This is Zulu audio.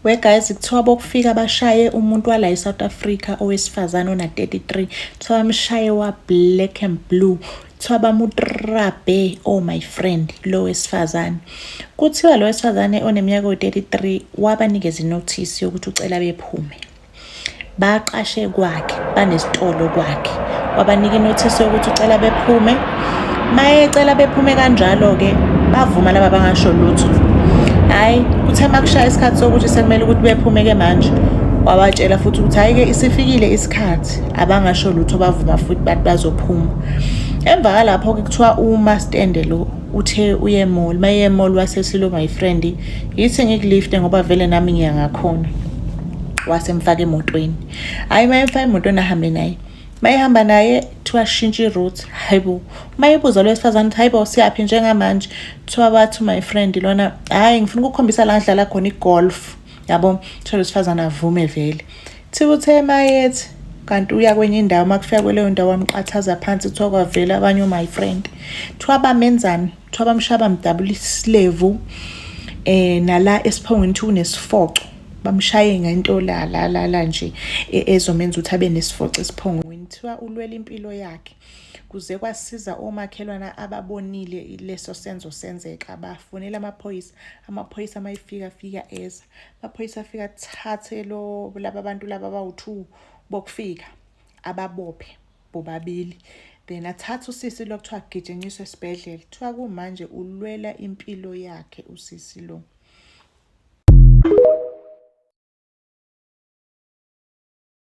We guys, kuthiwa bokufika bashaye umuntu wala eSouth Africa owesifazane ona 33. Kuthiwa bamshaye wa black and blue. Kuthiwa bamutrabe, oh my friend, lo wesifazane. Kuthiwa lo wesifazane oneminyaka o-33 wabanikeza inothisi yokuthi ucela bephume. Baqashe kwakhe, banesitolo kwakhe. Wabanika inothisi yokuthi ucela bephume. Mayecela bephume kanjalo-ke, bavuma laba bangasho lutho. Hayi, kuthe makushaya isikhathi sokuthi sekumele ukuthi bephume-ke manje. Wabatshela futhi ukuthi hayi-ke isifikile isikhathi, abangasho lutho bavuma futhi bathi bazophuma. Emva kalapho-ke kuthiwa uMastende lo uthe uye emall. Maye emall wasesilo my friend, yithi ngikulifte ngoba vele nami ngiyangakhona. Wasemfaka emotweni. Hayi mayemfaka emotweni ahambe naye. Mayehamba naye kuthiwa shintsha iroute. Hayibo. Mayebuza lo wesifazane ukuthi hayibo siyaphi njengamanje. Kuthiwa bathi my friend lona, hayi ngifuna ukukhombisa la ngidlala khona igolf. Yabo, kuthiwa lo wesifazane avume vele. Uthe mayethi kanti uya kwenye indawo makufika kuleyo ndawo wamqathaza phansi kuthiwa kwavela abanye my friend. Kuthiwa bamenzani? Kuthiwa bamshaya bamdabula isilevu nala esiphongweni kunesifoco. Bamshaye ngento la nje ezomenza ukuthi abe nesifoco esiphongweni. Kuthiwa ulwela impilo yakhe. Kuze kwasiza omakhelwana ababonile leso senzo senzeka, bafonela amaphoyisa. Amaphoyisa mayifika eza. Amaphoyisa afika thathe laba bantu laba abawu2 bokufika ababophe bobabili. Then athatha usisi lo kuthiwa gijinyiswe esibhedlela. Kuthiwa kumanje ulwela impilo yakhe usisi lo.